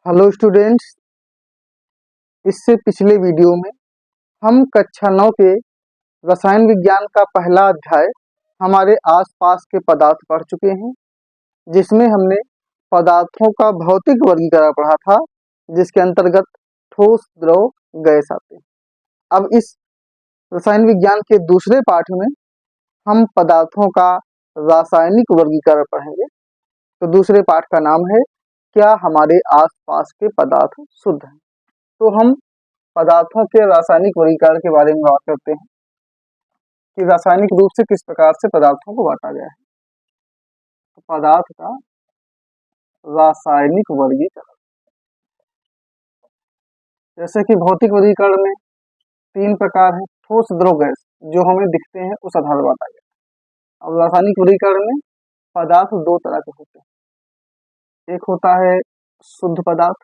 Hello students. इससे पिछले video में हम कक्षा 9 के रसायन विज्ञान का पहला अध्याय हमारे आसपास के पदार्थ पढ़ चुके हैं, जिसमें हमने पदार्थों का भौतिक वर्गीकरण पढ़ा था, जिसके अंतर्गत ठोस, द्रव, गैस आते हैं। अब इस रसायन विज्ञान के दूसरे पाठ में हम पदार्थों का रासायनिक वर्गीकरण पढ़ेंगे। तो दूसरे पाठ का नाम है, क्या हमारे आसपास के पदार्थ शुद्ध हैं। तो हम पदार्थों के रासायनिक वर्गीकरण के बारे में बात करते हैं कि रासायनिक रूप से किस प्रकार से पदार्थों को बांटा गया है। तो पदार्थ का रासायनिक वर्गीकरण, जैसे कि भौतिक वर्गीकरण में 3 प्रकार है: ठोस, द्रव, गैस, जो हमें दिखते हैं उस आधार पर बांटा गया। अब रासायनिक वर्गीकरण में पदार्थ 2 तरह के होते हैं। एक होता है शुद्ध पदार्थ,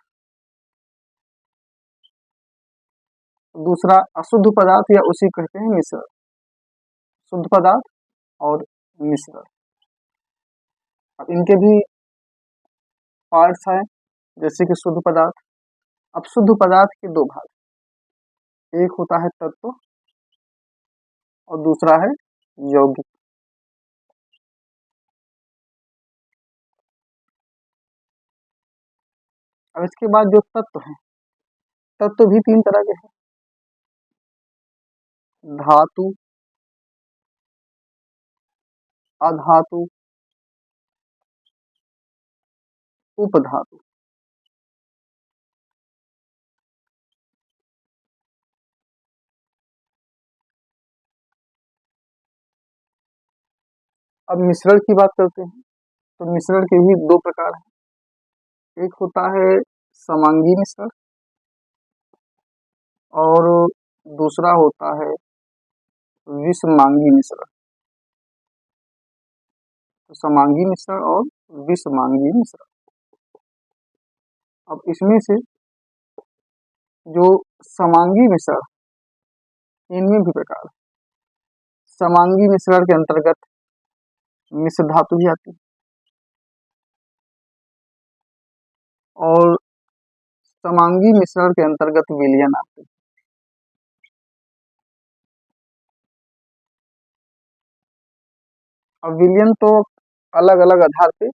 दूसरा अशुद्ध पदार्थ या उसी कहते हैं मिश्रण। शुद्ध पदार्थ और मिश्रण, अब इनके भी पार्ट्स हैं, जैसे कि शुद्ध पदार्थ। अब शुद्ध पदार्थ के 2 भाग, एक होता है तत्व और दूसरा है यौगिक। अब इसके बाद जो तत्व है, तत्व भी 3 तरह के हैं: धातु, अधातु, उपधातु। अब मिश्रण की बात करते हैं, तो मिश्रण के भी 2 प्रकार हैं। एक होता है समांगी मिश्रण और दूसरा होता है विषमांगी मिश्रण। तो समांगी मिश्रण और विषमांगी मिश्रण। अब इसमें से जो समांगी मिश्रण, इनमें भी प्रकार है। समांगी मिश्रण के अंतर्गत मिश्र धातु भी आती है और समांगी मिश्रण के अंतर्गत विलयन आते हैं। अब विलयन तो अलग अलग आधार पे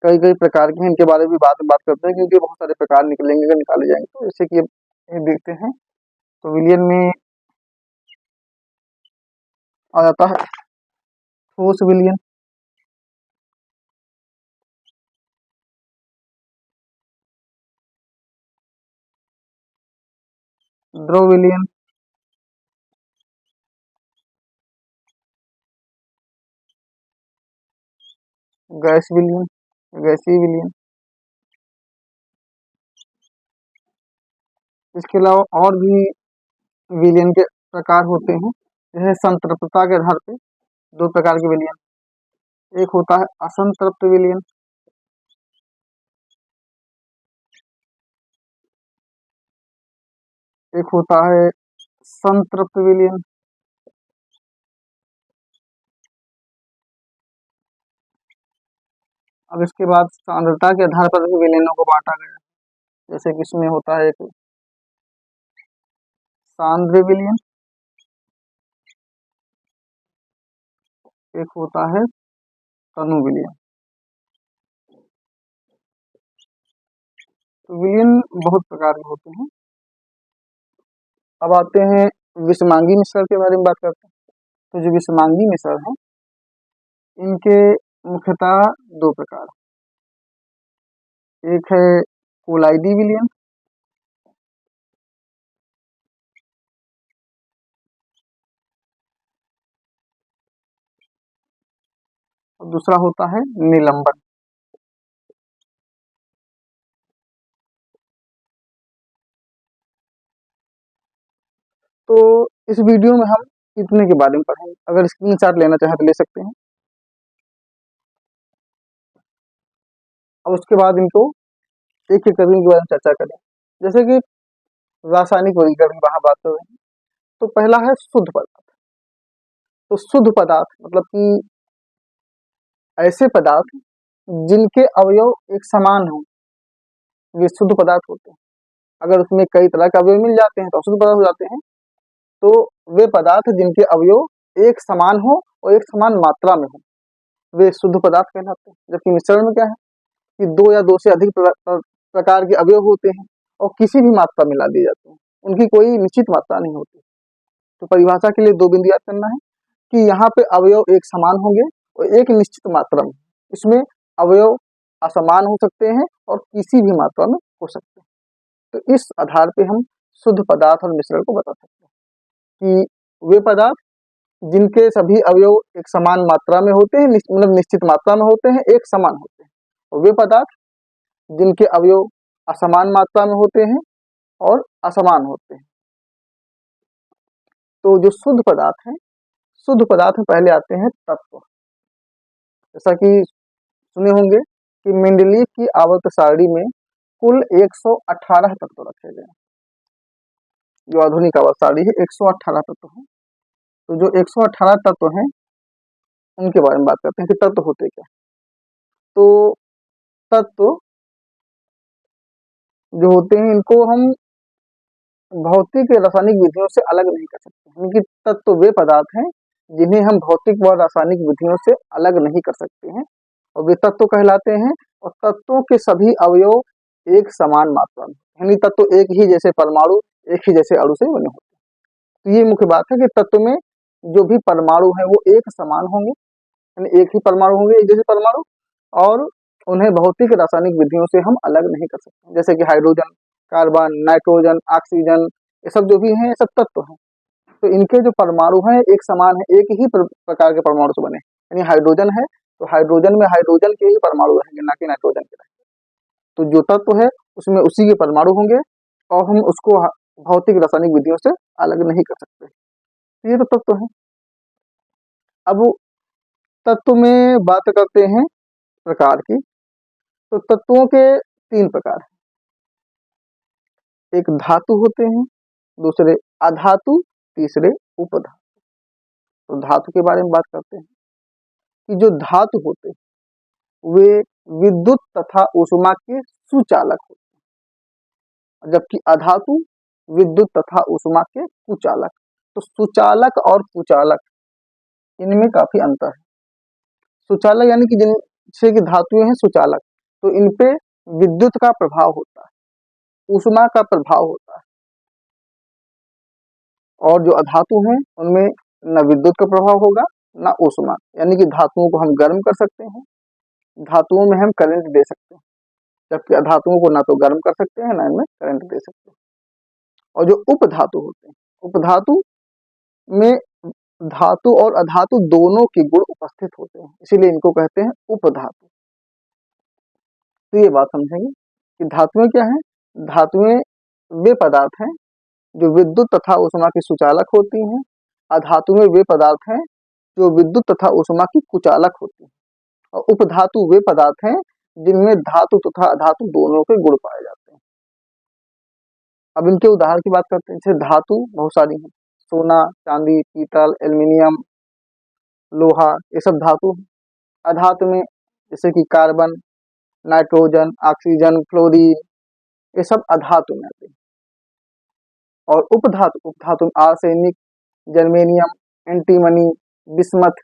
कई कई प्रकार के हैं, इनके बारे में बात करते हैं, क्योंकि बहुत सारे प्रकार निकलेंगे, अगर निकाले जाएंगे तो। जैसे कि ये देखते हैं, तो विलयन में आ जाता है ठोस विलयन, द्रव विलयन, गैस विलयन, गैसीय विलयन। इसके अलावा और भी विलयन के प्रकार होते हैं, जैसे संतृप्तता के आधार पे 2 प्रकार के विलयन। एक होता है असंतृप्त विलयन, एक होता है संतृप्त विलयन। अब इसके बाद सांद्रता के आधार पर भी विलयनों को बांटा गया, जैसे कि इसमें होता है एक सांद्र विलयन, एक होता है तनु विलयन। तो विलयन बहुत प्रकार के होते हैं। अब आते हैं विषमांगी मिश्रण के बारे में बात करते हैं। तो जो विषमांगी मिश्रण है, इनके मुख्यतः 2 प्रकार, एक है कोलाइडी विलयन और दूसरा होता है निलंबन। तो इस वीडियो में हम इतने के बारे में पढ़ेंगे। अगर स्क्रीनशॉट लेना चाहें तो ले सकते हैं। अब उसके बाद इनको एक एक करके इनके बारे में चर्चा करें। जैसे कि रासायनिक वर्गीकरण की वहां बात कर रहे हैं, तो पहला है शुद्ध पदार्थ। तो शुद्ध पदार्थ मतलब कि ऐसे पदार्थ जिनके अवयव एक समान हो, वे शुद्ध पदार्थ होते हैं। अगर उसमें कई तरह के अवयव मिल जाते हैं तो अशुद्ध पदार्थ हो जाते हैं। तो वे पदार्थ जिनके अवयव एक समान हो और एक समान मात्रा में हो, वे शुद्ध पदार्थ कहलाते हैं। जबकि मिश्रण में क्या है कि दो या दो से अधिक प्रकार के अवयव होते हैं और किसी भी मात्रा में ला दिए जाते हैं, उनकी कोई निश्चित मात्रा नहीं होती। तो परिभाषा के लिए दो बिंदु याद करना है कि यहाँ पे अवयव एक समान होंगे और एक निश्चित मात्रा में। इसमें अवयव असमान हो सकते हैं और किसी भी मात्रा में हो सकते हैं। तो इस आधार पे हम शुद्ध पदार्थ और मिश्रण को बता सकते हैं कि वे पदार्थ जिनके सभी अवयव एक समान मात्रा में होते हैं, मतलब निश्चित मात्रा में होते हैं, एक समान होते हैं, और वे पदार्थ जिनके अवयव असमान मात्रा में होते हैं और असमान होते हैं। तो जो शुद्ध पदार्थ हैं, शुद्ध पदार्थ में पहले आते हैं तत्व। जैसा कि सुने होंगे कि मेंडलीव की आवर्त सारणी में कुल 118 तत्व रखे गए हैं। जो आधुनिक आवर्त सारणी है 118 तत्व है। तो जो 118 तत्व हैं उनके बारे में बात करते हैं कि तत्व होते क्या। तो तत्व जो होते हैं इनको हम भौतिक या रासायनिक विधियों से अलग नहीं कर सकते, यानी कि तत्व वे पदार्थ हैं जिन्हें हम भौतिक व रासायनिक विधियों से अलग नहीं कर सकते हैं, और वे तत्व कहलाते हैं। और तत्वों के सभी अवयव एक समान मात्रा में, यानी तत्व एक ही जैसे परमाणु एक ही जैसे अणु से बने होते हैं। तो ये मुख्य बात है कि तत्व में जो भी परमाणु है वो एक समान होंगे, यानी एक ही परमाणु होंगे, एक जैसे परमाणु, और उन्हें भौतिक रासायनिक विधियों से हम अलग नहीं कर सकते। जैसे कि हाइड्रोजन, कार्बन, नाइट्रोजन, ऑक्सीजन, ये सब जो भी हैं ये सब तत्व हैं। तो इनके जो परमाणु हैं एक समान है, एक ही प्रकार के परमाणु से बने। यानी हाइड्रोजन है तो हाइड्रोजन में हाइड्रोजन के ही परमाणु रहेंगे, ना कि नाइट्रोजन के रहेंगे। तो जो तत्व है उसमें उसी के परमाणु होंगे और हम उसको भौतिक रासायनिक विधियों से अलग नहीं कर सकते। ये तो तत्व है। अब तत्व में बात करते हैं प्रकार की। तो तत्वों के तीन प्रकार हैं, एक धातु होते हैं, दूसरे अधातु, तीसरे उपधातु। तो धातु के बारे में बात करते हैं कि जो धातु होते हैं वे विद्युत तथा ऊष्मा के सुचालक होते हैं, जबकि अधातु विद्युत तथा ऊष्मा के कुचालक। तो सुचालक और कुचालक इनमें काफी अंतर है। सुचालक यानी कि जिनसे कि धातुएं हैं सुचालक, तो इनपे विद्युत का प्रभाव होता है, ऊष्मा का प्रभाव होता है। और जो अधातु हैं उनमें न विद्युत का प्रभाव होगा न ऊष्मा, यानी कि धातुओं को हम गर्म कर सकते हैं, धातुओं में हम करंट दे सकते हैं, जबकि अधातुओं को ना तो गर्म कर सकते हैं ना इनमें करंट दे सकते हैं। और जो उपधातु होते हैं, उपधातु में धातु और अधातु दोनों के गुण उपस्थित होते हैं, इसीलिए इनको कहते हैं उपधातु। तो ये बात समझेंगे कि धातुएं क्या हैं। धातुएं वे पदार्थ हैं जो विद्युत तथा ऊष्मा की सुचालक होती हैं। अधातुएं वे पदार्थ हैं जो विद्युत तथा ऊष्मा की कुचालक होती हैं। और उपधातु वे पदार्थ हैं जिनमें धातु तथा अधातु दोनों के गुण पाए जाते हैं। अब इनके उदाहरण की बात करते हैं। जैसे धातु बहुत सारी हैं, सोना, चांदी, पीतल, एल्युमिनियम, लोहा, ये सब धातु हैं। अधातु में जैसे कि कार्बन, नाइट्रोजन, ऑक्सीजन, फ्लोरीन, ये सब अधातु में आते हैं। और उपधातु, उपधातु में आर्सेनिक, जर्मेनियम, एंटीमनी, बिस्मथ,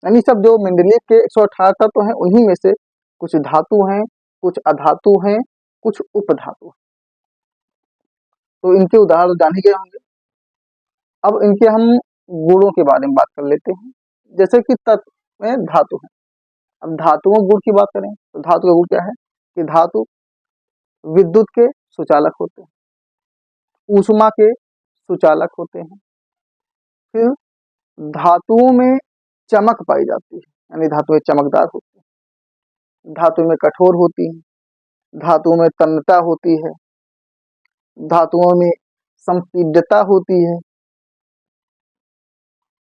यानी सब जो मेंडलीव के 118 तत्व हैं उन्हीं में से कुछ धातु हैं, कुछ अधातु हैं, कुछ उपधातु हैं। तो इनके उदाहरण जाने गए होंगे। अब इनके हम गुणों के बारे में बात कर लेते हैं। जैसे कि तत्व में धातु है, अब धातुओं गुण की बात करें तो धातु का गुण क्या है कि धातु विद्युत के सुचालक होते हैं, ऊष्मा के सुचालक होते हैं, फिर धातुओं में चमक पाई जाती है, यानी धातुएं चमकदार होती हैं, धातु में कठोर होती हैं, धातुओं में तन्यता होती है, धातुओं में संपीड्यता होती है।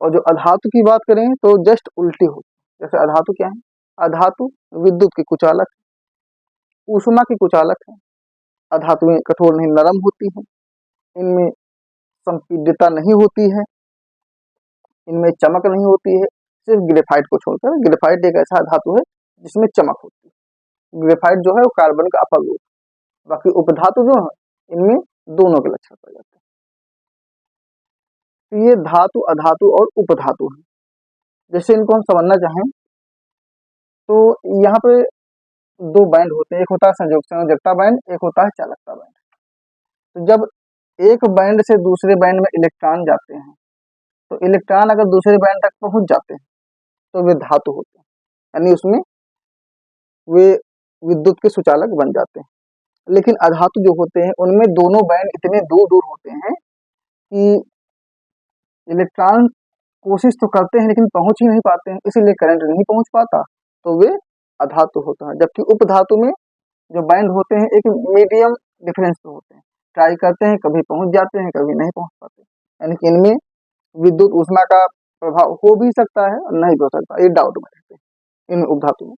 और जो अधातु की बात करें तो जस्ट उल्टी होती है। जैसे अधातु क्या है, अधातु विद्युत के कुचालक, ऊष्मा के कुचालक है। अधातुएं कठोर नहीं नरम होती हैं, इनमें संपीड्यता नहीं होती है, इनमें चमक नहीं होती है, सिर्फ ग्रेफाइट को छोड़कर। ग्रेफाइट एक ऐसा धातु है जिसमें चमक होती है। ग्रेफाइट जो है वो कार्बन का अपर रूप, बाकी उपधातु जो है इनमें दोनों के लक्षण पाए जाते हैं। तो ये धातु, अधातु और उपधातु है। जैसे इनको हम समझना चाहें तो यहाँ पे दो बैंड होते हैं, एक होता है संयोजकता बैंड, एक होता है चालकता बैंड। तो जब एक बैंड से दूसरे बैंड में इलेक्ट्रॉन जाते हैं तो इलेक्ट्रॉन अगर दूसरे बैंड तक पहुंच जाते हैं तो वे धातु होते हैं, यानी उसमें वे विद्युत के सुचालक बन जाते हैं। लेकिन अधातु जो होते हैं उनमें दोनों बैंड इतने दूर दूर होते हैं कि इलेक्ट्रॉन कोशिश तो करते हैं लेकिन पहुंच ही नहीं पाते हैं, इसीलिए करंट नहीं पहुंच पाता, तो वे अधातु होता है। जबकि उपधातु में जो बैंड होते हैं एक मीडियम डिफरेंस पे होते हैं, ट्राई करते हैं, कभी पहुंच जाते हैं, कभी नहीं पहुंच पाते, यानी कि इनमें विद्युत ऊष्मा का प्रभाव हो भी सकता है और नहीं हो सकता, ये डाउट में रहते हैं इन उपधातु में।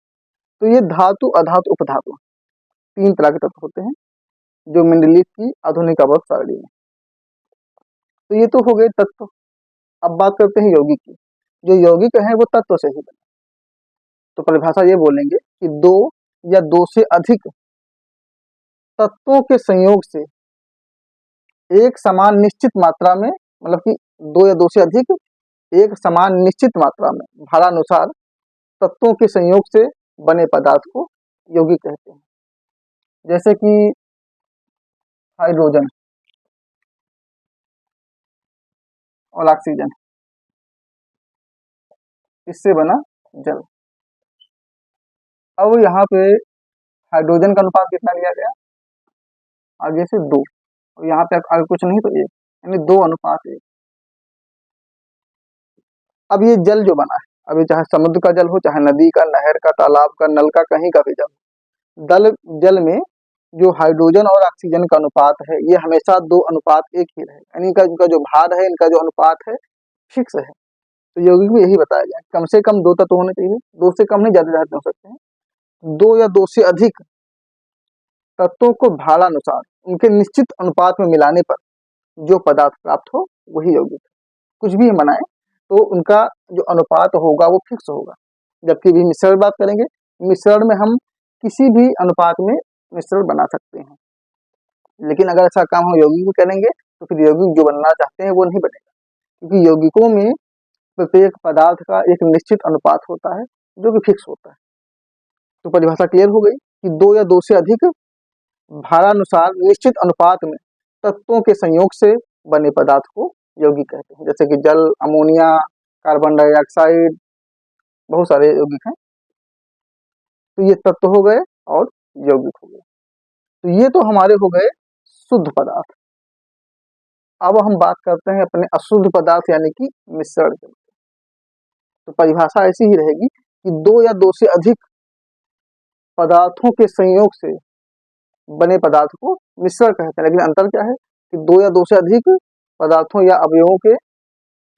तो ये धातु, अधातु, उपधातु तीन तरह के तत्व होते हैं जो मेंडलीव की आधुनिक आवर्त सारणी में। तो ये तो हो गए तत्व। अब बात करते हैं यौगिक की। जो यौगिक है वो तत्व से ही बने। तो परिभाषा ये बोलेंगे कि दो या दो से अधिक तत्वों के संयोग से एक समान निश्चित मात्रा में, मतलब कि दो या दो से अधिक एक समान निश्चित मात्रा में भारानुसार तत्वों के संयोग से बने पदार्थ को यौगिक कहते हैं। जैसे कि हाइड्रोजन और ऑक्सीजन, इससे बना जल। अब यहाँ पे हाइड्रोजन का अनुपात कितना लिया गया, आगे से 2, और यहाँ पे आगे कुछ नहीं तो 1, यानी 2:1। अब ये जल जो बना है, अभी चाहे समुद्र का जल हो, चाहे नदी का, नहर का, तालाब का, नल का, कहीं का भी जल, जल में जो हाइड्रोजन और ऑक्सीजन का अनुपात है ये हमेशा 2:1 ही रहे, यानी इनका जो भार है, इनका जो अनुपात है फिक्स है। तो यौगिक में यही बताया गया, कम से कम 2 तत्व होने चाहिए, 2 से कम नहीं, ज्यादा हो सकते हैं। 2 या 2 से अधिक तत्वों को भारानुसार उनके निश्चित अनुपात में मिलाने पर जो पदार्थ प्राप्त हो वही यौगिक है। कुछ भी बनाए तो उनका जो अनुपात होगा वो फिक्स होगा। जबकि भी मिश्रण बात करेंगे, मिश्रण में हम किसी भी अनुपात में मिश्रण बना सकते हैं, लेकिन अगर ऐसा काम हम यौगिक में करेंगे तो फिर यौगिक जो बनना चाहते हैं वो नहीं बनेगा, क्योंकि यौगिकों में प्रत्येक पदार्थ का एक निश्चित अनुपात होता है जो कि फिक्स होता है। तो परिभाषा क्लियर हो गई कि 2 या 2 से अधिक भारानुसार निश्चित अनुपात में तत्वों के संयोग से बने पदार्थ को यौगिक कहते हैं। जैसे कि जल, अमोनिया, कार्बन डाइऑक्साइड, बहुत सारे यौगिक हैं। तो ये तत्व हो गए और यौगिक हो गए। तो ये तो हमारे हो गए शुद्ध पदार्थ। अब हम बात करते हैं अपने अशुद्ध पदार्थ यानी कि मिश्रण के। तो परिभाषा ऐसी ही रहेगी कि 2 या 2 से अधिक पदार्थों के संयोग से बने पदार्थ को मिश्रण कहते हैं। लेकिन अंतर क्या है कि 2 या 2 से अधिक पदार्थों या अवयवों के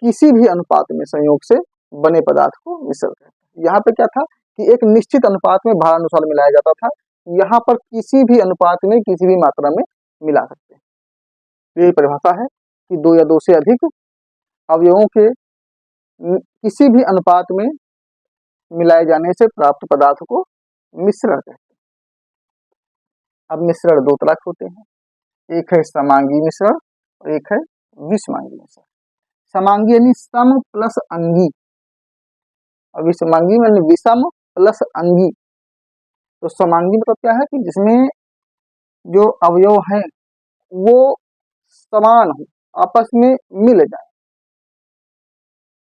किसी भी अनुपात में संयोग से बने पदार्थ को मिश्रण कहते हैं। यहाँ पे क्या था कि एक निश्चित अनुपात में भारानुसार मिलाया जाता था, यहाँ पर किसी भी अनुपात में किसी भी मात्रा में मिला सकते हैं। यही परिभाषा है कि 2 या 2 से अधिक अवयवों के किसी भी अनुपात में मिलाए जाने से प्राप्त पदार्थ को मिश्रण कहते हैं। अब मिश्रण 2 तरह के होते हैं, एक है समांगी मिश्रण और एक है विषमांगी मिश्रण। समांगी यानी सम प्लस अंगी, और विषमांगी यानी विषम प्लस अंगी। तो समांगी मतलब क्या है कि जिसमें जो अवयव हैं वो समान हो, आपस में मिल जाए।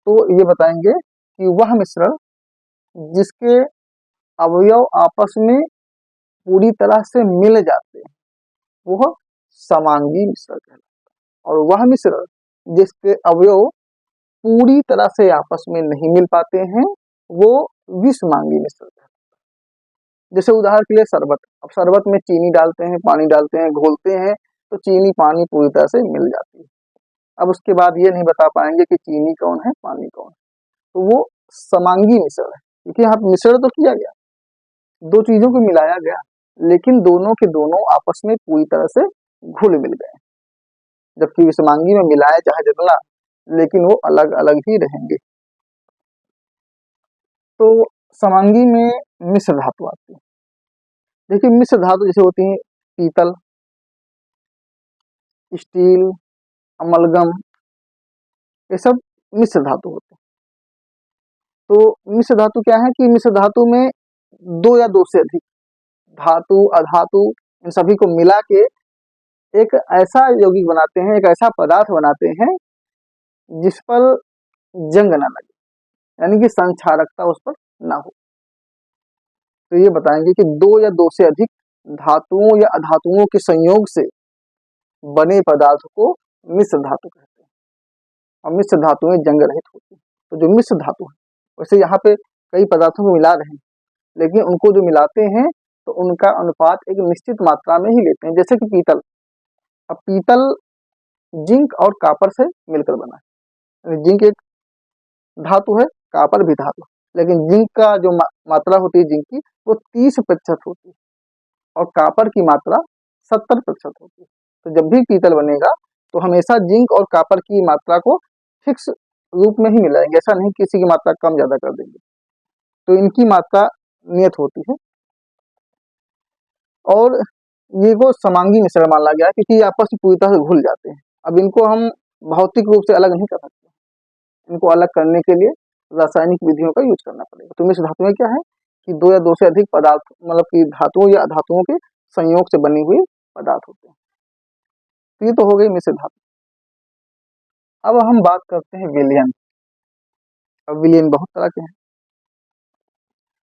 तो ये बताएंगे कि वह मिश्रण जिसके अवयव आपस में पूरी तरह से मिल जाते हैं वह समांगी मिश्रण कहलाता है, और वह मिश्रण जिसके अवयव पूरी तरह से आपस में नहीं मिल पाते हैं वो विषमांगी मिश्रण कहलाता है। जैसे उदाहरण के लिए शरबत, अब शरबत में चीनी डालते हैं, पानी डालते हैं, घोलते हैं तो चीनी पानी पूरी तरह से मिल जाती है। अब उसके बाद ये नहीं बता पाएंगे कि चीनी कौन है, पानी कौन है, तो वो समांगी मिश्रण है। क्योंकि यहाँ मिश्रण तो किया गया, दो चीजों को मिलाया गया, लेकिन दोनों के दोनों आपस में पूरी तरह से घुल मिल गए। जबकि विषमांगी में मिलाया चाहे जितना, लेकिन वो अलग अलग ही रहेंगे। तो समांगी में मिश्र धातु आती है। देखिए मिश्र धातु जैसे होती है पीतल, स्टील, अमलगम, ये सब मिश्र धातु होते हैं। तो मिश्र धातु क्या है कि मिश्र धातु में दो या दो से अधिक धातु, अधातु, इन सभी को मिला के एक ऐसा यौगिक बनाते हैं, एक ऐसा पदार्थ बनाते हैं जिस पर जंग ना लगे, यानी कि संक्षारकता उस पर ना हो। तो ये बताएंगे कि दो या दो से अधिक धातुओं या अधातुओं के संयोग से बने पदार्थ को मिश्र धातु कहते हैं, और मिश्र धातुएं जंग रहित होती हैं। तो जो मिश्र धातु है, वैसे यहाँ पे कई पदार्थों को मिला रहे हैं, लेकिन उनको जो मिलाते हैं तो उनका अनुपात एक निश्चित मात्रा में ही लेते हैं। जैसे कि पीतल, अब पीतल जिंक और कॉपर से मिलकर बना है। जिंक एक धातु है, कॉपर भी धातु है, लेकिन जिंक का जो मात्रा होती है जिंक की वो 30% होती है और कॉपर की मात्रा 70% होती है। तो जब भी पीतल बनेगा तो हमेशा जिंक और कॉपर की मात्रा को फिक्स रूप में ही मिलाएंगे, ऐसा नहीं किसी की मात्रा कम ज्यादा कर देंगे। तो इनकी मात्रा नियत होती है और ये को समांगी मिश्रण माना गया क्योंकि आपस में पूरी तरह से घुल जाते हैं। अब इनको हम भौतिक रूप से अलग नहीं कर सकते, इनको अलग करने के लिए रासायनिक विधियों का यूज करना पड़ेगा। तो मिश्र धातुएं क्या है कि दो या दो से अधिक पदार्थ, मतलब कि धातुओं या अधातुओं के संयोग से बनी हुई पदार्थ होते हैं। तो ये तो हो गई मिश्र धातु। अब हम बात करते हैं विलयन। अब विलयन बहुत तरह के हैं।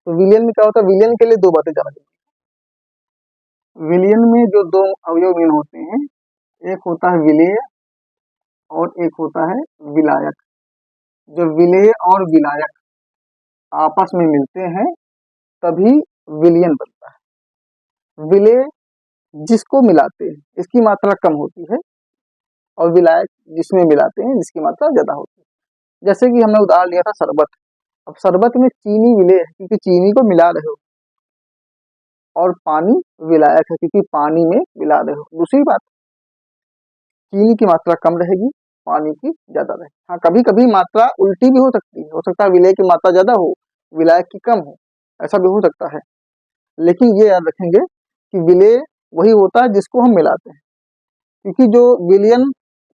तो विलयन में क्या होता है, विलयन के लिए दो बातें जाना चाहिए। विलयन में जो दो अवयव मीन होते हैं, एक होता है विलेय और एक होता है विलायक। जब विलेय और विलायक आपस में मिलते हैं तभी विलयन बनता है। विलेय जिसको मिलाते हैं इसकी मात्रा कम होती है और विलायक जिसमें मिलाते हैं जिसकी मात्रा ज्यादा होती है। जैसे कि हमने उदाहरण लिया था शरबत। अब शरबत में चीनी विलेय है क्योंकि चीनी को मिला रहे हो, और पानी विलायक है क्योंकि पानी में मिला रहे हो। दूसरी बात, चीनी की मात्रा कम रहेगी, पानी की ज्यादा रहेगी। हाँ, कभी कभी मात्रा उल्टी भी हो सकती है, हो सकता है विलेय की मात्रा ज्यादा हो, विलायक की कम हो, ऐसा भी हो सकता है। लेकिन ये याद रखेंगे कि विलेय वही होता है जिसको हम मिलाते हैं, क्योंकि जो विलयन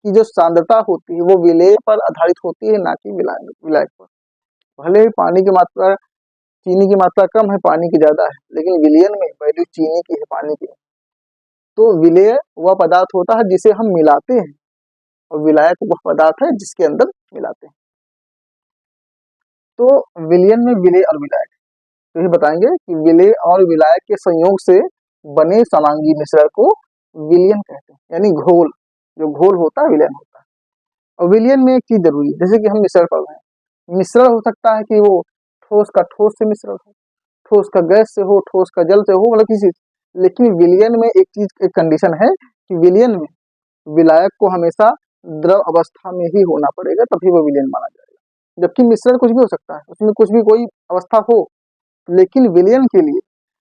की जो सांद्रता होती है वो विलेय पर आधारित होती है, ना कि विलायक पर। भले ही पानी की मात्रा, चीनी की मात्रा कम है, पानी की ज्यादा है, लेकिन विलयन में वैल्यू चीनी की है, पानी की है। तो विलेय वह पदार्थ होता है जिसे हम मिलाते हैं और विलायक वह पदार्थ है जिसके अंदर मिलाते हैं। तो विलयन में विलेय और विलायक, तो ये बताएंगे कि विलेय और विलायक के संयोग से बने समांगी मिश्रण को विलयन कहते हैं, यानी घोल। जो घोल होता है विलयन होता है। और विलयन में एक चीज जरूरी है, जैसे कि हम मिश्रण पढ़ रहे हैं, मिश्रण हो सकता है कि वो ठोस का ठोस से मिश्रण हो, ठोस का गैस से हो, ठोस का जल से हो, मतलब किसी। लेकिन विलयन में एक चीज, एक कंडीशन है कि विलयन में विलायक को हमेशा द्रव अवस्था में ही होना पड़ेगा, तभी वो विलयन माना जाएगा। जबकि मिश्रण कुछ भी हो सकता है, उसमें कुछ भी कोई अवस्था हो, लेकिन विलयन के लिए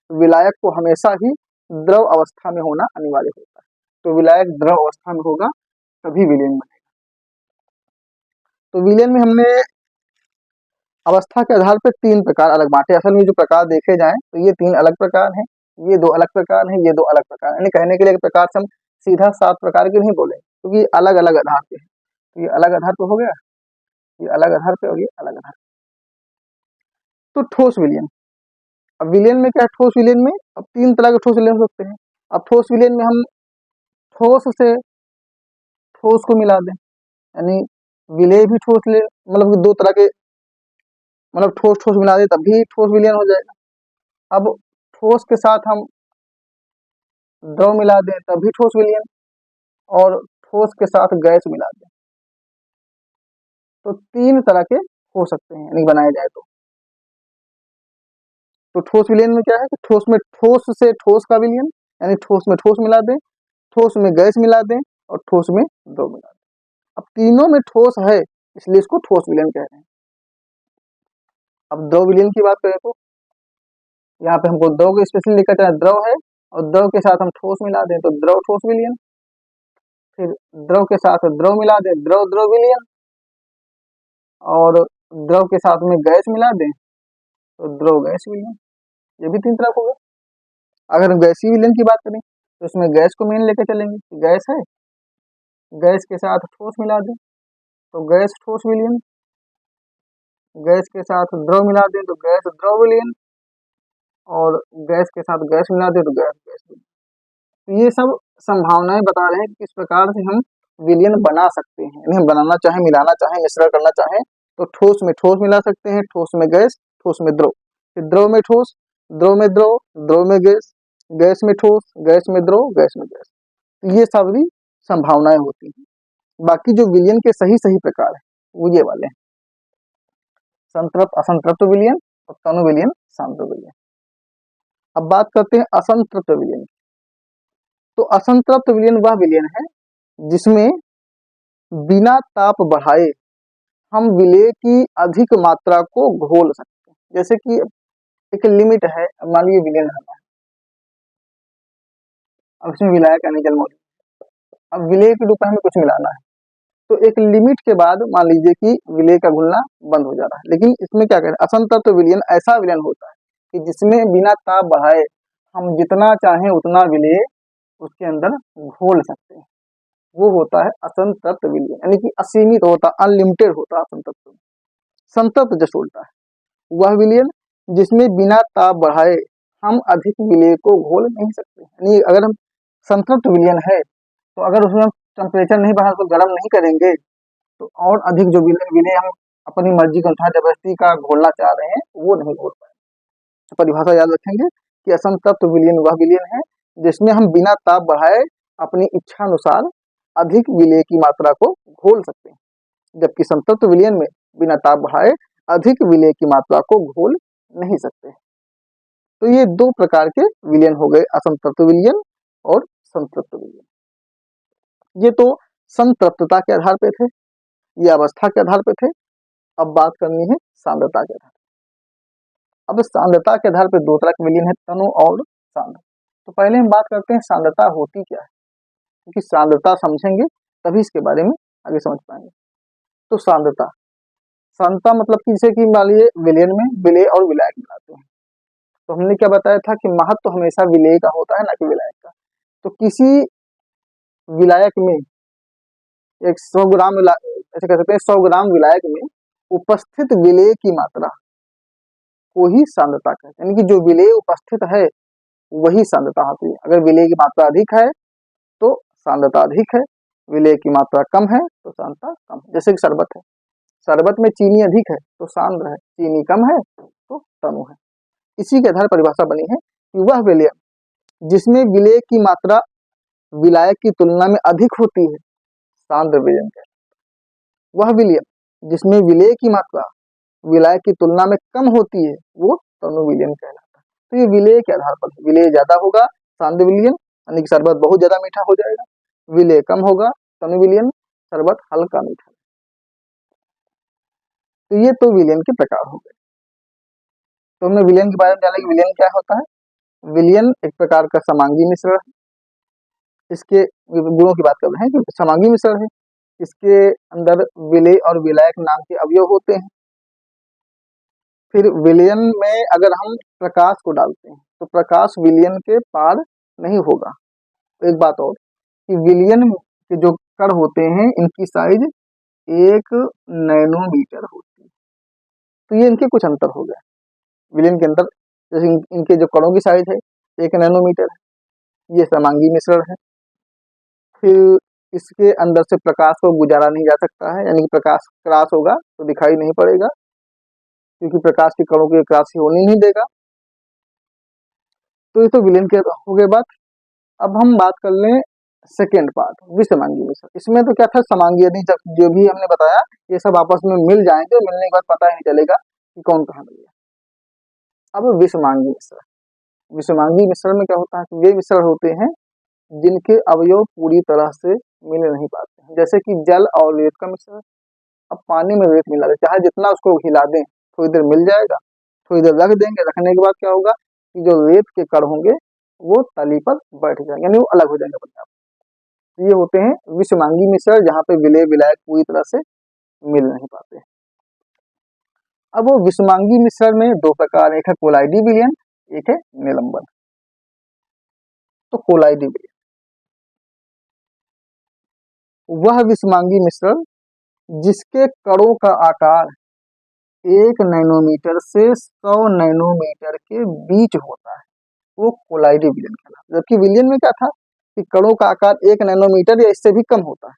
विलायक को हमेशा ही द्रव अवस्था में होना अनिवार्य होता है। तो विलायक द्रव अवस्था में होगा तभी विलयन बनेगा। तो विलयन में हमने अवस्था के आधार पर तीन प्रकार अलग बांटे। असल में जो प्रकार देखे जाएं तो ये तीन अलग प्रकार हैं, ये दो अलग प्रकार हैं, ये दो अलग प्रकार हैं। यानी कहने के लिए एक प्रकार से हम सीधा 7 प्रकार के नहीं बोले, क्योंकि तो अलग अलग आधार पे है। तो ये अलग आधार पे हो गया, ये अलग आधार पे और ये अलग आधार। तो ठोस विलयन। अब विलयन में क्या है, ठोस विलयन में अब तीन तरह के ठोस विलयन हो सकते हैं। अब ठोस विलयन में हम ठोस से ठोस को मिला दें, यानी विलेय भी ठोस ले, मतलब दो तरह के, मतलब ठोस ठोस मिला दे तब भी ठोस विलयन हो जाएगा। अब ठोस के साथ हम द्रव मिला दें तब भी ठोस विलयन, और ठोस के साथ गैस मिला दें, तो तीन तरह के हो सकते हैं यानी बनाए जाए तो। ठोस विलयन में क्या है कि ठोस में ठोस से ठोस का विलयन, यानी ठोस में ठोस मिला दें, ठोस में गैस मिला दें और ठोस में द्रव मिला दें। अब तीनों में ठोस है इसलिए इसको ठोस विलयन कह रहे हैं। अब द्रव विलयन की बात करें तो यहाँ पे हमको द्रव को स्पेशली लिखा जाए, द्रव है और द्रव के साथ हम ठोस मिला दें तो द्रव ठोस विलयन, फिर द्रव के साथ द्रव मिला दें द्रव द्रव विलयन, और द्रव के साथ में गैस मिला दें तो द्रव गैस विलयन। ये भी तीन तरह हो गए। अगर हम गैसीय विलयन की बात करें तो इसमें गैस को मेन लेके चलेंगे, गैस है, गैस के साथ ठोस मिला दें तो गैस ठोस विलयन, गैस के साथ द्रव मिला दें तो गैस द्रव विलयन, और गैस के साथ गैस मिला दें तो गैस गैस विलयन। तो ये सब संभावनाएं बता रहे हैं कि किस प्रकार से हम विलयन बना सकते हैं, यानी हम बनाना चाहें, मिलाना चाहें, मिश्रण करना चाहें तो ठोस में ठोस मिला सकते हैं, ठोस में गैस, ठोस में द्रव, फिर द्रव में ठोस, द्रव में द्रव, द्रव में गैस, गैस में ठोस, गैस में द्रव, गैस में गैस। तो ये सब भी संभावनाएं होती हैं। बाकी जो विलयन के सही सही प्रकार है वो ये वाले हैं, संतृप्त असंतृप्त विलयन और तनु विलयन, सांद्र विलयन। अब बात करते हैं असंतृप्त विलयन। तो असंतृप्त विलयन वह विलयन है जिसमें बिना ताप बढ़ाए हम विलेय की अधिक मात्रा को घोल सकते हैं। जैसे कि एक लिमिट है, मान लीजिए विलयन है, अब इसमें विलायक यानी जल मौजूद, अब विलेय के रूप में हमें कुछ मिलाना है तो एक लिमिट के बाद मान लीजिए कि विलेय का घुलना बंद हो जा रहा है। लेकिन इसमें क्या करें, असंतृप्त विलयन ऐसा विलयन होता है कि जिसमें बिना ताप बढ़ाए हम जितना चाहें उतना विलेय उसके अंदर घोल सकते हैं, वो होता है असंतृप्त विलयन, यानी कि असीमित होता, अनलिमिटेड होता है असंतृप्त। संतृप्त जैसे उल्टा है, वह विलयन जिसमें बिना ताप बढ़ाए हम अधिक विलेय को घोल नहीं सकते। यानी अगर हम संतृप्त विलयन है तो अगर उसमें हम टेम्परेचर नहीं बढ़ा, उसको गर्म नहीं करेंगे तो और अधिक जो विलेय हम अपनी मर्जी के अनुसार जबरदस्ती का घोलना चाह रहे हैं वो नहीं घोल पाएंगे। तो परिभाषा याद रखेंगे कि असंतृप्त विलयन वह विलयन है जिसमें हम बिना ताप बढ़ाए अपनी इच्छा अनुसार अधिक विलेय की मात्रा को घोल सकते हैं, जबकि संतृप्त विलयन में बिना ताप बढ़ाए अधिक विलेय की मात्रा को घोल नहीं सकते। तो ये दो प्रकार के विलयन हो गए, असंतृप्त विलयन और संतृप्त विलयन। ये तो संतृप्तता के आधार पे थे, ये अवस्था के आधार पे थे। अब बात करनी है सांद्रता के आधार। अब सांद्रता के आधार पे दो तरह के विलयन है, तनु और सांद्र। तो पहले हम बात करते हैं सांद्रता होती क्या है, क्योंकि सांद्रता समझेंगे तभी इसके बारे में आगे समझ पाएंगे। तो सांद्रता, सांद्रता मतलब कि जैसे कि मान लीजिए विलयन में विलेय और विलायक मिलाते हैं तो हमने क्या बताया था कि महत्व तो हमेशा विलेय का होता है ना कि विलायक का। तो किसी विलायक में एक 100 ग्राम ऐसे कह सकते हैं 100 ग्राम विलायक में उपस्थित विलेय की मात्रा को ही सांद्रता कहते हैं, यानी कि जो विलेय उपस्थित है वही सांद्रता होती है। अगर विलेय की मात्रा अधिक है तो सांद्रता अधिक है, विलेय की मात्रा कम है तो सांद्रता कम है। जैसे कि शरबत है, शरबत में चीनी अधिक है तो सांद्र है, चीनी कम है तो तनु है। इसी के आधार परिभाषा बनी है कि वह विलय जिसमें विलेय की मात्रा विलायक की तुलना में अधिक होती है सांद्र विलयन कहलाता है। वह विलय जिसमें विलेय की मात्रा विलायक की तुलना में कम होती है वो तनु विलयन कहलाता है। तो ये विलेय के आधार पर, विलेय ज्यादा होगा सांद्र विलयन, यानी कि शरबत बहुत ज्यादा मीठा हो जाएगा, विलेय कम होगा तनु विलयन, शरबत हल्का मीठा। तो ये तो विलयन के प्रकार हो गए। तो हमने विलयन के बारे में जाना कि विलयन क्या होता है। विलयन एक प्रकार का समांगी मिश्रण है, इसके गुणों की बात कर रहे हैं कि समांगी मिश्रण है, इसके अंदर विलेय और विलायक नाम के अवयव होते हैं। फिर विलयन में अगर हम प्रकाश को डालते हैं तो प्रकाश विलयन के पार नहीं होगा। तो एक बात और कि विलयन के जो कण होते हैं इनकी साइज 1 नैनोमीटर होती है। तो ये इनके कुछ अंतर हो गए विलयन के अंदर, जैसे इनके जो कणों की साइज है 1 नैनोमीटर है, ये समांगी मिश्रण है। फिर इसके अंदर से प्रकाश को गुजारा नहीं जा सकता है, यानी कि प्रकाश क्रॉस होगा तो दिखाई नहीं पड़ेगा क्योंकि प्रकाश के कणों की क्रॉस होने नहीं देगा। तो ये तो विलयन के हो गए बात। अब हम बात कर लें सेकेंड पार्ट, विषमांगी मिश्रण। इसमें तो क्या था, समांगी यदि जो भी हमने बताया ये सब आपस में मिल जाएंगे, मिलने के बाद पता ही चलेगा कि कौन कहाँ मिल गया। अब विषमांगी मिश्रण, विषमांगी मिश्रण में क्या होता है कि वे मिश्रण होते हैं जिनके अवयव पूरी तरह से मिल नहीं पाते हैं, जैसे कि जल और रेत का मिश्रण। अब पानी में रेत मिला दे, चाहे जितना उसको हिला दें थोड़ी देर मिल जाएगा, थोड़ी देर रख देंगे, रखने के बाद क्या होगा कि जो रेत के कण होंगे वो तली पर बैठ जाएंगे, यानी वो अलग हो जाएंगे अपने आप। ये होते हैं विषमांगी मिश्रण जहाँ पे विलेय विलायक पूरी तरह से मिल नहीं पाते। अब वो विषमांगी मिश्रण में दो प्रकार, एक है कोलाइडी विलयन, एक है निलंबन। तो कोलाइडी विलयन वह विषमांगी मिश्रण जिसके कणों का आकार 1 नैनोमीटर से 100 नैनोमीटर के बीच होता है, वो कोलाइडी विलयन कहलाता है। जबकि विलयन में क्या था कि कणों का आकार 1 नैनोमीटर या इससे भी कम होता है,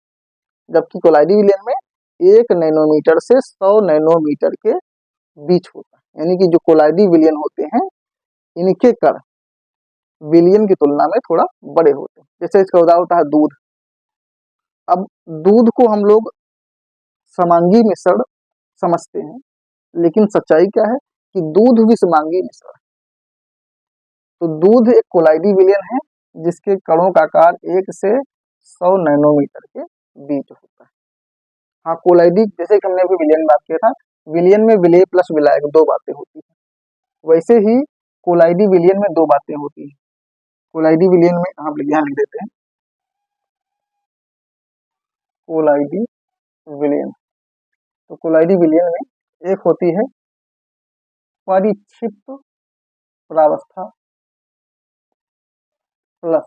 जबकि कोलाइडी विलयन में 1 नैनोमीटर से 100 नैनोमीटर के बीच होता है। यानी कि जो कोलाइडी विलयन होते हैं इनके कण विलयन की तुलना में थोड़ा बड़े होते हैं। जैसे इसका उदाहरण होता है दूध। अब दूध को हम लोग समांगी मिश्रण समझते हैं, लेकिन सच्चाई क्या है कि दूध विषमांगी मिश्रण। तो दूध एक कोलाइडी विलयन है जिसके कणों का आकार 1 से 100 नैनोमीटर के बीच होता है। हाँ, कोलाइडी जैसे कि हमने अभी विलयन बात किया था, विलयन में विलेय प्लस विलायक दो बातें होती हैं, वैसे ही कोलाइडी विलयन में दो बातें होती हैं। कोलाइडी विलयन में हम यहाँ लिख देते हैं कोलाइडी विलयन। तो कोलाइडी विलयन में एक होती है परिक्षिप्त प्रावस्था प्लस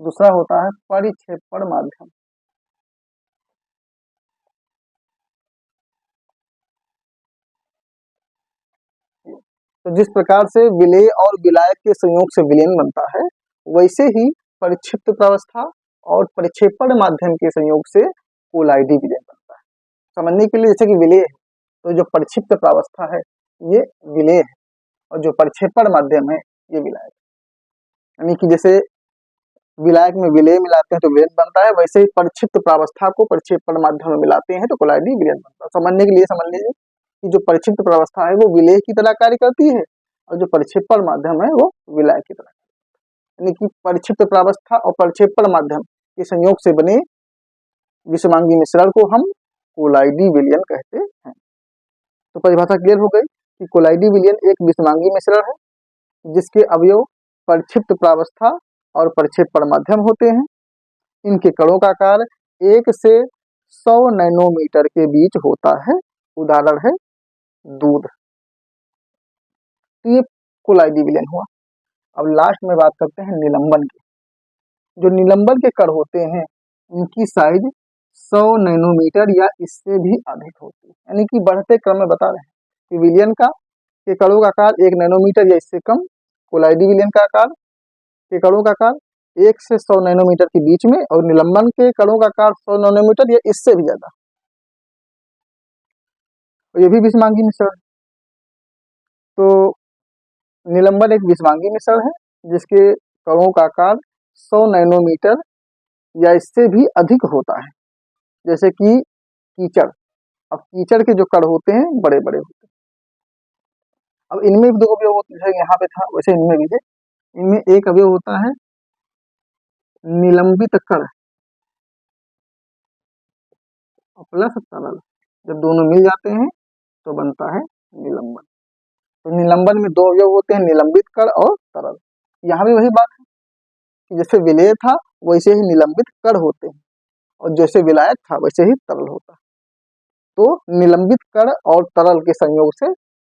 दूसरा होता है परिक्षेपण माध्यम। तो जिस प्रकार से विलेय और विलायक के संयोग से विलयन बनता है, वैसे ही परिक्षिप्त प्रावस्था और परिक्षेपण माध्यम के संयोग से कोलाइडी विलयन बनता है। समझने के लिए जैसे कि विलेय है, तो जो परिक्षिप्त प्रावस्था है ये विलेय है और जो परिक्षेपण माध्यम है ये विलायक। यानी कि जैसे विलायक में विलेय मिलाते हैं तो विलयन बनता है, वैसे ही परिक्षिप्त प्रावस्था को परिक्षेपण माध्यम में मिलाते हैं तो कोलाइडी विलयन बनता है। समझने के लिए समझ लीजिए कि जो परिक्षिप्त प्रावस्था है वो विलेय की तरह कार्य करती है और जो परिक्षेपण माध्यम है वो विलायक की तरह। यानी कि परिक्षिप्त प्रावस्था और परिक्षेपण माध्यम के संयोग से बने विषमांगी मिश्रण को हम कोलाइडी विलयन कहते हैं। तो परिभाषा क्लियर हो गई कि कोलाइडी विलयन एक विषमांगी मिश्रण है जिसके अवयव परिक्षिप्त प्रावस्था और परिक्षेपण माध्यम होते हैं। इनके कणों का आकार 1 से 100 नैनोमीटर के बीच होता है। उदाहरण है दूध। तो ये कोलाइडी विलयन हुआ। अब लास्ट में बात करते हैं निलंबन की। जो निलंबन के कण होते हैं इनकी साइज 100 नैनोमीटर या इससे भी अधिक होती है। यानी कि बढ़ते क्रम में बता रहे हैं कि विलयन का के कणों का आकार 1 नैनोमीटर या इससे कम, कोलाइडी विलयन का आकार के कणों का आकार 1 से 100 नैनोमीटर के बीच में, और निलंबन के कणों का आकार 100 नैनोमीटर या इससे भी ज्यादा। और ये भी विषमांगी मिश्रण। तो निलंबन एक विषमांगी मिश्रण है जिसके कणों का आकार 100 नैनोमीटर या इससे भी अधिक होता है। जैसे कि कीचड़। अब कीचड़ के जो कण होते हैं बड़े बड़े होते हैं। अब इनमें भी दो अवयव होते हैं, यहाँ पे था वैसे इनमें भी है। इनमें एक अवयव होता है निलंबित कण प्लस तरल। जब दोनों मिल जाते हैं तो बनता है निलंबन। तो निलंबन में दो अवयव होते हैं, निलंबित कण और तरल। यहाँ भी वही बात है कि जैसे विलेय था वैसे ही निलंबित कण होते हैं और जैसे विलायक था वैसे ही तरल होता है। तो निलंबित कण और तरल के संयोग से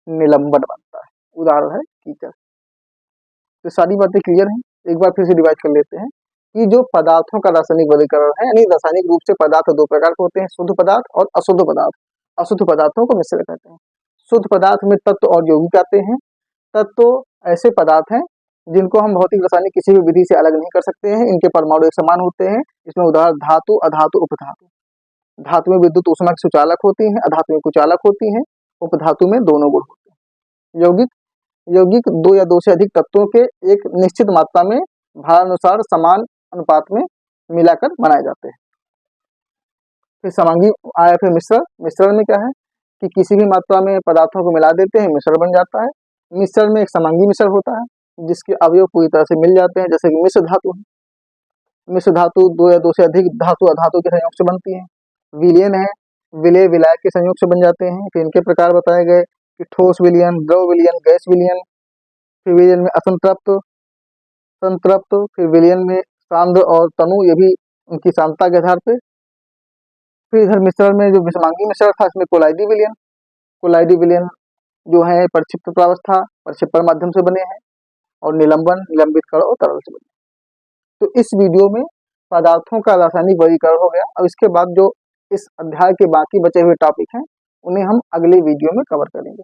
निलंबन बनता है। उदाहरण है कीचड़। तो सारी बातें क्लियर हैं। एक बार फिर से डिवाइड कर लेते हैं कि जो पदार्थों का रासायनिक वर्गीकरण है, यानी रासायनिक रूप से पदार्थ दो प्रकार के होते हैं, शुद्ध पदार्थ और अशुद्ध पदार्थ। अशुद्ध पदार्थों को मिश्र कहते हैं। शुद्ध पदार्थ में तत्व और यौगिक आते हैं। तत्व ऐसे पदार्थ हैं जिनको हम भौतिक रासायनिक किसी भी विधि से अलग नहीं कर सकते हैं। इनके परमाणु एक समान होते हैं। इसमें उदाहरण धातु, अधातु, उपधातु। धातु में विद्युत ऊष्मा की सुचालक होती है, अधातु में कुचालक होती है, उपधातु में दोनों गुण होते हैं। यौगिक यौगिक दो या दो से अधिक तत्वों के एक निश्चित मात्रा में भारानुसार समान अनुपात में मिलाकर बनाए जाते हैं। फिर समांगी आया, फिर मिश्रण। मिश्रण में क्या है कि किसी भी मात्रा में पदार्थों को मिला देते हैं, मिश्रण बन जाता है। मिश्रण में एक समांगी मिश्रण होता है जिसके अवयव पूरी तरह से मिल जाते हैं, जैसे कि मिश्र धातु है। मिश्र धातु दो या दो से अधिक धातु अधातु के संयोग से बनती है। विलयन है, विलेय विलायक के संयोग से बन जाते हैं। फिर इनके प्रकार बताए गए कि ठोस विलयन, द्रव विलयन, गैस विलयन। फिर विलयन में असंतृप्त, संतृप्त। फिर विलयन में सांद्र और तनु, ये भी उनकी सांद्रता के आधार पे। फिर इधर मिश्रण में जो विषमांगी मिश्रण था इसमें कोलाइडी विलयन। कोलाइडी विलयन जो है परिक्षिप्त प्रावस्था परिक्षेपण माध्यम से बने हैं, और निलंबन निलंबित कण और तरल से बने। तो इस वीडियो में पदार्थों का रासायनिक वर्गीकरण हो गया। अब इसके बाद जो इस अध्याय के बाकी बचे हुए टॉपिक हैं उन्हें हम अगले वीडियो में कवर करेंगे।